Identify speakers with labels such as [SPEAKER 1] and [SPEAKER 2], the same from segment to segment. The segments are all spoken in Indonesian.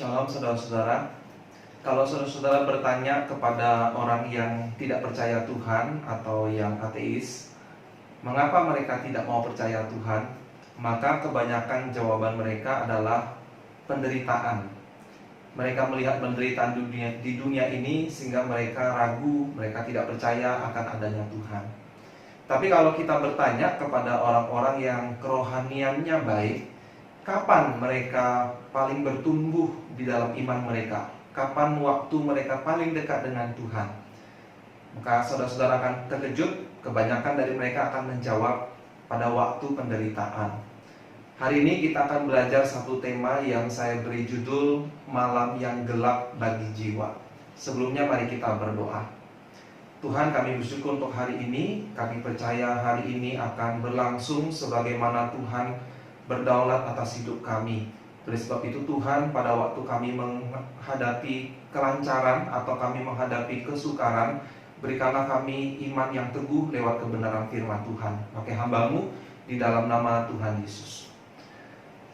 [SPEAKER 1] Shalom saudara-saudara. Kalau saudara-saudara bertanya kepada orang yang tidak percaya Tuhan atau yang ateis, mengapa mereka tidak mau percaya Tuhan? Maka kebanyakan jawaban mereka adalah penderitaan. Mereka melihat penderitaan di dunia ini sehingga mereka ragu, mereka tidak percaya akan adanya Tuhan. Tapi kalau kita bertanya kepada orang-orang yang kerohaniannya baik, kapan mereka paling bertumbuh di dalam iman mereka? Kapan waktu mereka paling dekat dengan Tuhan? Maka saudara-saudara akan terkejut, kebanyakan dari mereka akan menjawab pada waktu penderitaan. Hari ini kita akan belajar satu tema yang saya beri judul Malam yang Gelap bagi Jiwa. Sebelumnya mari kita berdoa. Tuhan, kami bersyukur untuk hari ini. Kami percaya hari ini akan berlangsung sebagaimana Tuhan berdaulat atas hidup kami. Oleh sebab itu Tuhan, pada waktu kami menghadapi kelancaran atau kami menghadapi kesukaran, berikanlah kami iman yang teguh lewat kebenaran firman Tuhan. Pakai hamba-Mu di dalam nama Tuhan Yesus.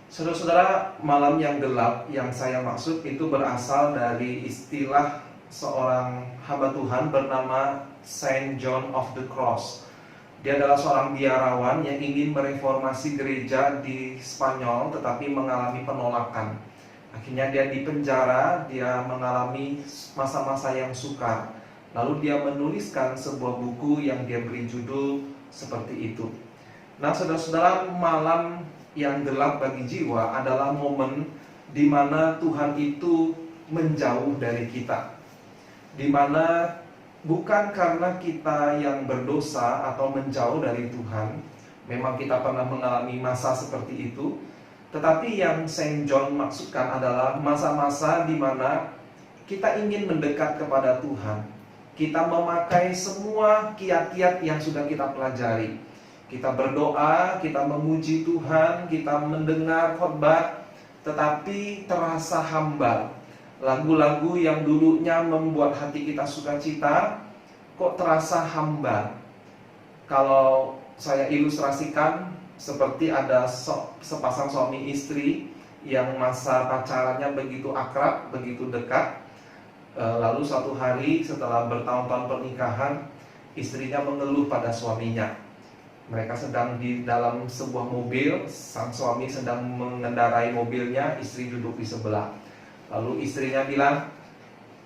[SPEAKER 1] Saudara-saudara, malam yang gelap yang saya maksud itu berasal dari istilah seorang hamba Tuhan bernama Saint John of the Cross. Dia adalah seorang biarawan yang ingin mereformasi gereja di Spanyol tetapi mengalami penolakan. Akhirnya dia dipenjara, dia mengalami masa-masa yang sukar. Lalu dia menuliskan sebuah buku yang dia beri judul seperti itu. Nah, saudara-saudara, malam yang gelap bagi jiwa adalah momen di mana Tuhan itu menjauh dari kita. Di mana bukan karena kita yang berdosa atau menjauh dari Tuhan, memang kita pernah mengalami masa seperti itu, tetapi yang Saint John maksudkan adalah masa-masa di mana kita ingin mendekat kepada Tuhan. Kita memakai semua kiat-kiat yang sudah kita pelajari. Kita berdoa, kita memuji Tuhan, kita mendengar khotbah, tetapi terasa hambar. Lagu-lagu yang dulunya membuat hati kita sukacita, kok terasa hambar. Kalau saya ilustrasikan, seperti ada sepasang suami istri yang masa pacarannya begitu akrab, begitu dekat. Lalu suatu hari setelah bertahun-tahun pernikahan, istrinya mengeluh pada suaminya. Mereka sedang di dalam sebuah mobil, sang suami sedang mengendarai mobilnya, istri duduk di sebelah. Lalu istrinya bilang,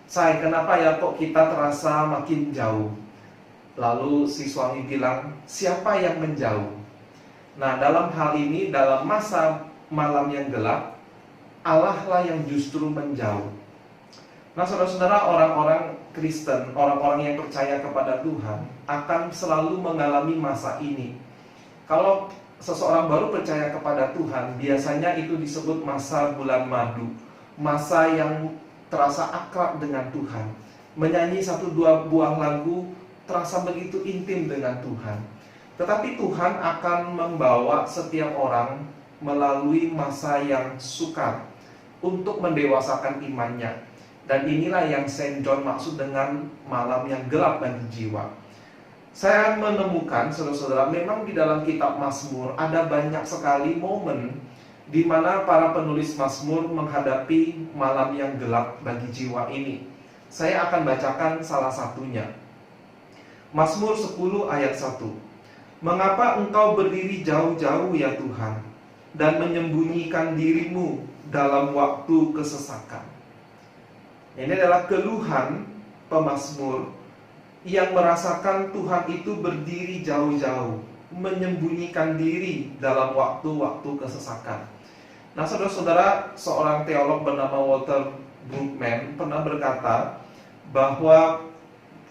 [SPEAKER 1] "Say, kenapa ya kok kita terasa makin jauh?" Lalu si suami bilang, "Siapa yang menjauh?" Nah, dalam hal ini, dalam masa malam yang gelap, Allah lah yang justru menjauh. Nah, saudara-saudara, orang-orang Kristen, orang-orang yang percaya kepada Tuhan akan selalu mengalami masa ini. Kalau seseorang baru percaya kepada Tuhan, biasanya itu disebut masa bulan madu, masa yang terasa akrab dengan Tuhan. Menyanyi satu dua buah lagu terasa begitu intim dengan Tuhan. Tetapi Tuhan akan membawa setiap orang melalui masa yang sukar untuk mendewasakan imannya. Dan inilah yang Saint John maksud dengan malam yang gelap bagi jiwa. Saya menemukan, saudara-saudara, memang di dalam kitab Mazmur ada banyak sekali momen di mana para penulis Mazmur menghadapi malam yang gelap bagi jiwa ini. Saya akan bacakan salah satunya. Mazmur 10 ayat 1. "Mengapa engkau berdiri jauh-jauh ya Tuhan, dan menyembunyikan dirimu dalam waktu kesesakan?" Ini adalah keluhan pemazmur yang merasakan Tuhan itu berdiri jauh-jauh, menyembunyikan diri dalam waktu-waktu kesesakan. Nah, saudara-saudara, seorang teolog bernama Walter Brueggemann pernah berkata bahwa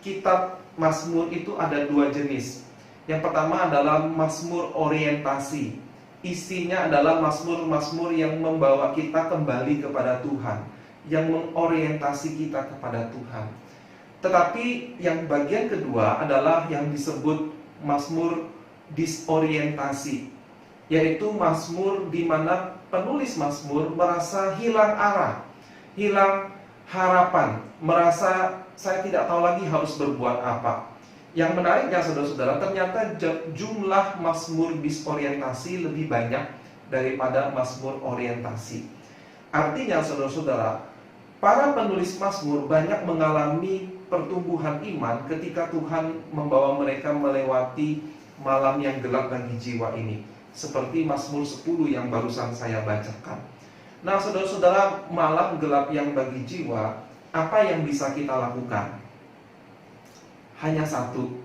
[SPEAKER 1] kitab Mazmur itu ada dua jenis. Yang pertama adalah Mazmur orientasi. Isinya adalah Mazmur-Mazmur yang membawa kita kembali kepada Tuhan, yang mengorientasi kita kepada Tuhan. Tetapi yang bagian kedua adalah yang disebut Mazmur disorientasi, yaitu Mazmur di mana penulis Mazmur merasa hilang arah, hilang harapan, merasa saya tidak tahu lagi harus berbuat apa. Yang menariknya, saudara-saudara, ternyata jumlah Mazmur disorientasi lebih banyak daripada Mazmur orientasi. Artinya saudara-saudara, para penulis Mazmur banyak mengalami pertumbuhan iman ketika Tuhan membawa mereka melewati malam yang gelap bagi jiwa ini. Seperti Mazmur 10 yang barusan saya bacakan. Nah saudara-saudara, malam gelap yang bagi jiwa, apa yang bisa kita lakukan? Hanya satu,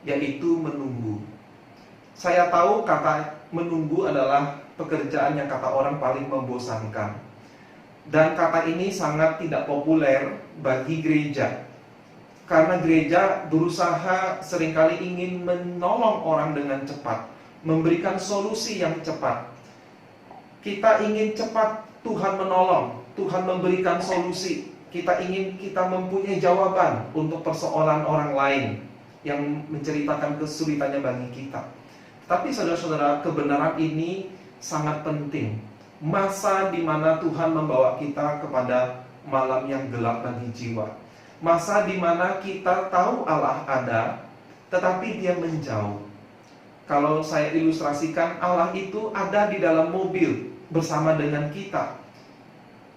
[SPEAKER 1] yaitu menunggu. Saya tahu kata menunggu adalah pekerjaan yang kata orang paling membosankan. Dan kata ini sangat tidak populer bagi gereja. Karena gereja berusaha seringkali ingin menolong orang dengan cepat, memberikan solusi yang cepat. Kita ingin cepat Tuhan menolong, Tuhan memberikan solusi. Kita ingin kita mempunyai jawaban untuk persoalan orang lain yang menceritakan kesulitannya bagi kita. Tapi saudara-saudara, kebenaran ini sangat penting. Masa di mana Tuhan membawa kita kepada malam yang gelap bagi jiwa. Masa di mana kita tahu Allah ada, tetapi dia menjauh. Kalau saya ilustrasikan, Allah itu ada di dalam mobil bersama dengan kita.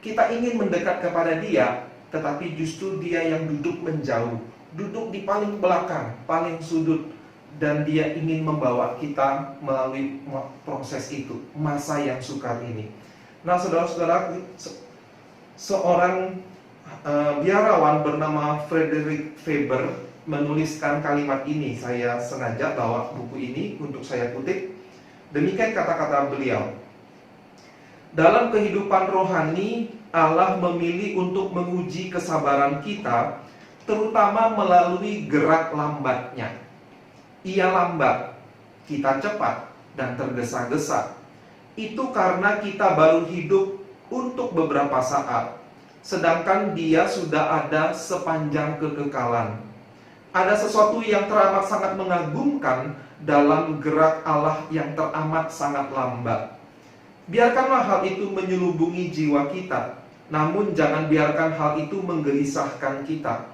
[SPEAKER 1] Kita ingin mendekat kepada dia, tetapi justru dia yang duduk menjauh, duduk di paling belakang, paling sudut, dan dia ingin membawa kita melalui proses itu, masa yang sukar ini. Nah saudara-saudara, seorang biarawan bernama Frederick Faber menuliskan kalimat ini. Saya sengaja bawa buku ini untuk saya kutip. Demikian kata-kata beliau. Dalam kehidupan rohani, Allah memilih untuk menguji kesabaran kita, terutama melalui gerak lambatnya. Ia lambat, kita cepat dan tergesa-gesa. Itu karena kita baru hidup untuk beberapa saat, sedangkan dia sudah ada sepanjang kekekalan. Ada sesuatu yang teramat sangat mengagumkan dalam gerak Allah yang teramat sangat lambat. Biarkanlah hal itu menyelubungi jiwa kita, namun jangan biarkan hal itu menggelisahkan kita.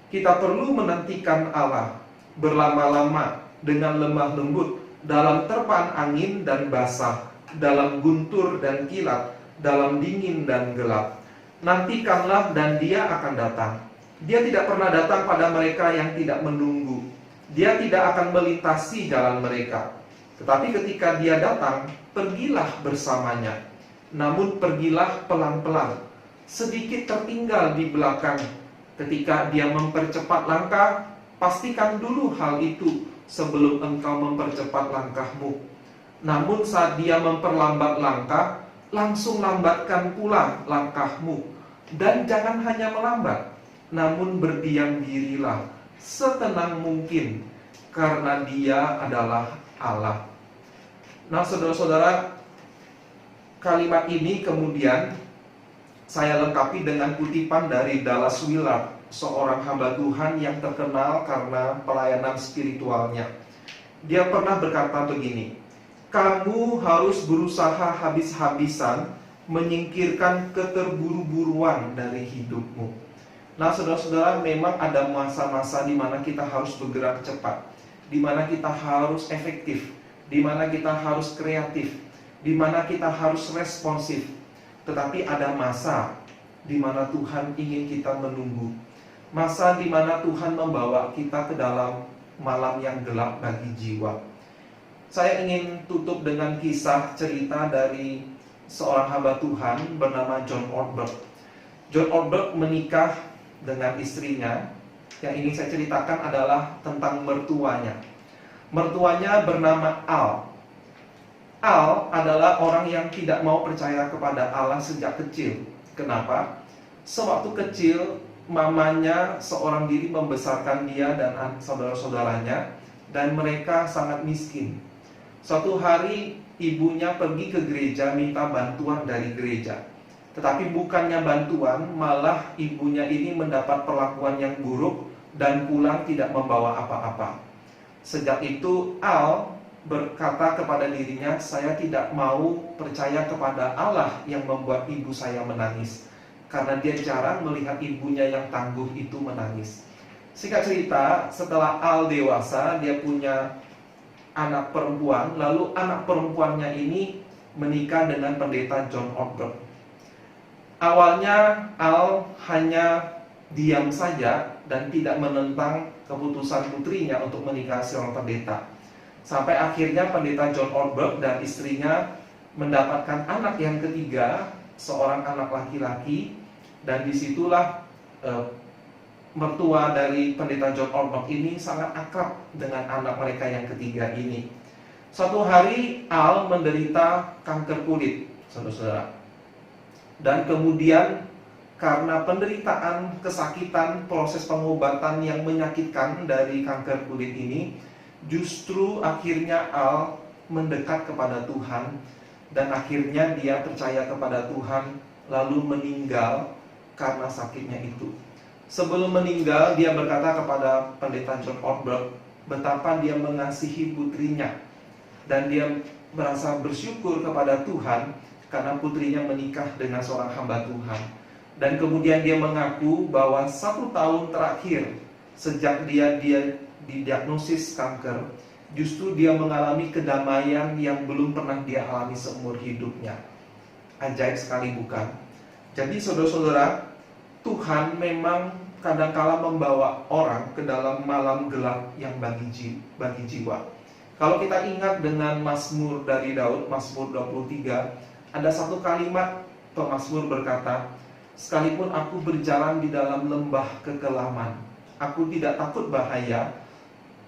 [SPEAKER 1] Kita perlu menantikan Allah berlama-lama dengan lemah lembut, dalam terpaan angin dan basah, dalam guntur dan kilat, dalam dingin dan gelap. Nantikanlah dan dia akan datang. Dia tidak pernah datang pada mereka yang tidak menunggu. Dia tidak akan melintasi jalan mereka. Tetapi ketika dia datang, pergilah bersamanya. Namun pergilah pelan-pelan, sedikit tertinggal di belakang. Ketika dia mempercepat langkah, pastikan dulu hal itu sebelum engkau mempercepat langkahmu. Namun saat dia memperlambat langkah, langsung lambatkan pula langkahmu. Dan jangan hanya melambat, namun berdiam dirilah setenang mungkin, karena dia adalah Allah. Nah saudara-saudara, kalimat ini kemudian saya lengkapi dengan kutipan dari Dallas Willard, seorang hamba Tuhan yang terkenal karena pelayanan spiritualnya. Dia pernah berkata begini, kamu harus berusaha habis-habisan menyingkirkan keterburu-buruan dari hidupmu. Nah saudara-saudara, memang ada masa-masa di mana kita harus bergerak cepat, di mana kita harus efektif, di mana kita harus kreatif, di mana kita harus responsif. Tetapi ada masa di mana Tuhan ingin kita menunggu, masa di mana Tuhan membawa kita ke dalam malam yang gelap bagi jiwa. Saya ingin tutup dengan kisah cerita dari seorang hamba Tuhan bernama John Ortberg. John Ortberg menikah dengan istrinya. Yang ingin saya ceritakan adalah tentang mertuanya. Mertuanya bernama Al. Al adalah orang yang tidak mau percaya kepada Allah sejak kecil. Kenapa? Sewaktu kecil, mamanya seorang diri membesarkan dia dan saudara-saudaranya, dan mereka sangat miskin. Suatu hari ibunya pergi ke gereja minta bantuan dari gereja. Tetapi bukannya bantuan, malah ibunya ini mendapat perlakuan yang buruk dan pulang tidak membawa apa-apa. Sejak itu Al berkata kepada dirinya, saya tidak mau percaya kepada Allah yang membuat ibu saya menangis, karena dia jarang melihat ibunya yang tangguh itu menangis. Singkat cerita, setelah Al dewasa, dia punya anak perempuan, lalu anak perempuannya ini menikah dengan pendeta John Ortberg. Awalnya Al hanya diam saja dan tidak menentang keputusan putrinya untuk menikahi seorang pendeta. Sampai akhirnya pendeta John Ortberg dan istrinya mendapatkan anak yang ketiga, seorang anak laki-laki, dan disitulah mertua dari pendeta John Ortberg ini sangat akrab dengan anak mereka yang ketiga ini. Suatu hari Al menderita kanker kulit, saudara-saudara. Dan kemudian karena penderitaan, kesakitan, proses pengobatan yang menyakitkan dari kanker kulit ini, justru akhirnya Al mendekat kepada Tuhan, dan akhirnya dia percaya kepada Tuhan, lalu meninggal karena sakitnya itu. Sebelum meninggal, dia berkata kepada pendeta John Ortberg betapa dia mengasihi putrinya, dan dia merasa bersyukur kepada Tuhan karena putrinya menikah dengan seorang hamba Tuhan. Dan kemudian dia mengaku bahwa 1 tahun terakhir sejak dia didiagnosis kanker, justru dia mengalami kedamaian yang belum pernah dia alami seumur hidupnya. Ajaib sekali, bukan? Jadi saudara-saudara, Tuhan memang kadangkala membawa orang ke dalam malam gelap yang bagi jiwa. Kalau kita ingat dengan Mazmur dari Daud, Mazmur 23, ada satu kalimat pemazmur berkata, sekalipun aku berjalan di dalam lembah kekelaman, aku tidak takut bahaya,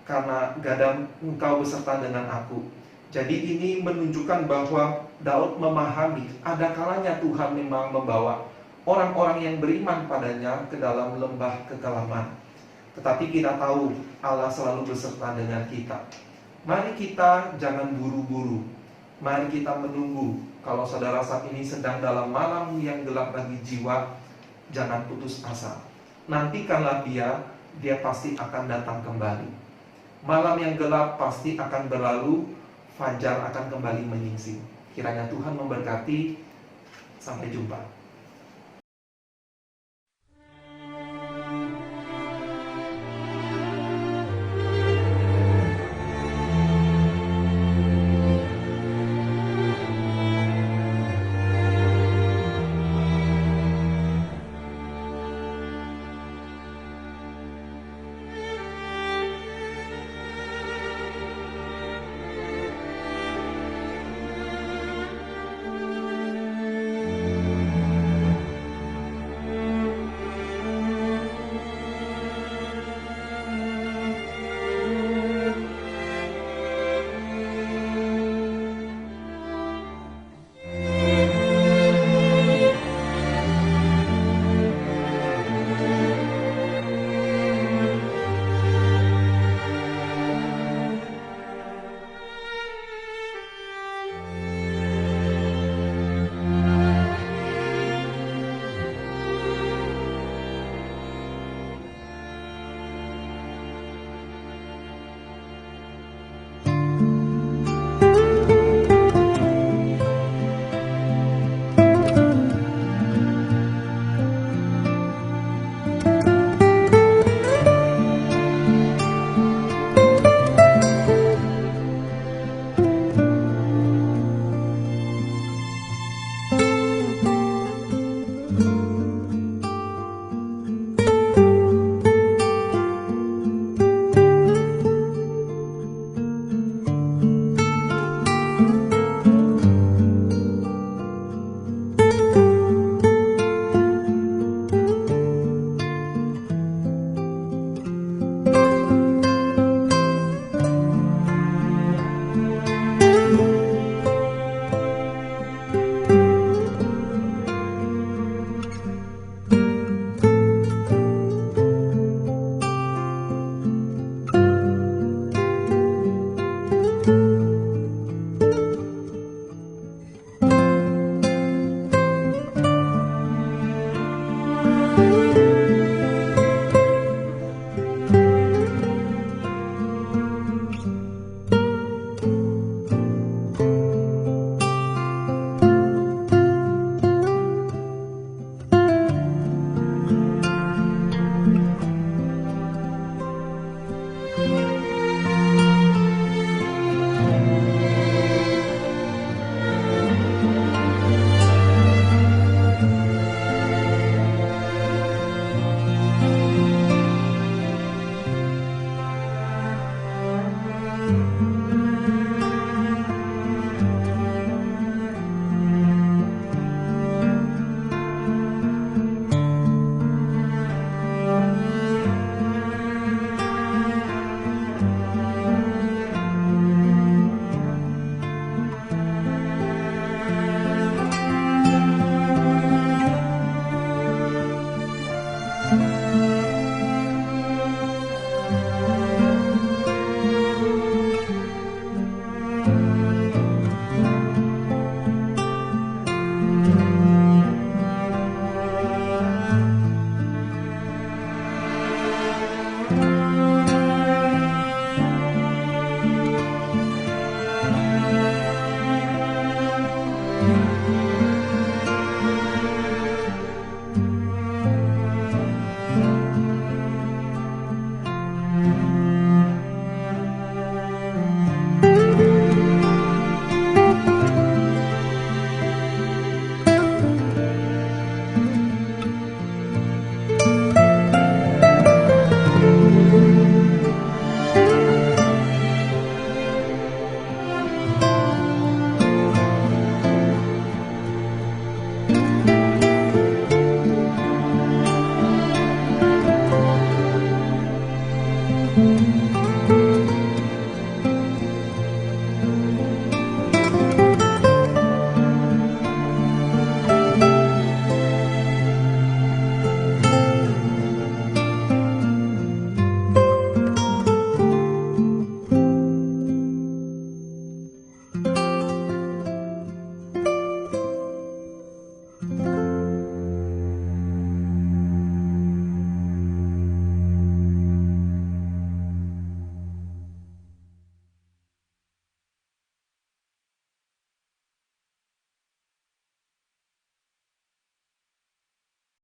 [SPEAKER 1] karena gadam engkau beserta dengan aku. Jadi ini menunjukkan bahwa Daud memahami ada kalanya Tuhan memang membawa orang-orang yang beriman padanya ke dalam lembah kekelaman. Tetapi kita tahu Allah selalu beserta dengan kita. Mari kita jangan buru-buru. Mari kita menunggu. Kalau saudara saat ini sedang dalam malam yang gelap bagi jiwa, jangan putus asa. Nantikanlah dia pasti akan datang kembali. Malam yang gelap pasti akan berlalu, fajar akan kembali menyingsing. Kiranya Tuhan memberkati. Sampai jumpa.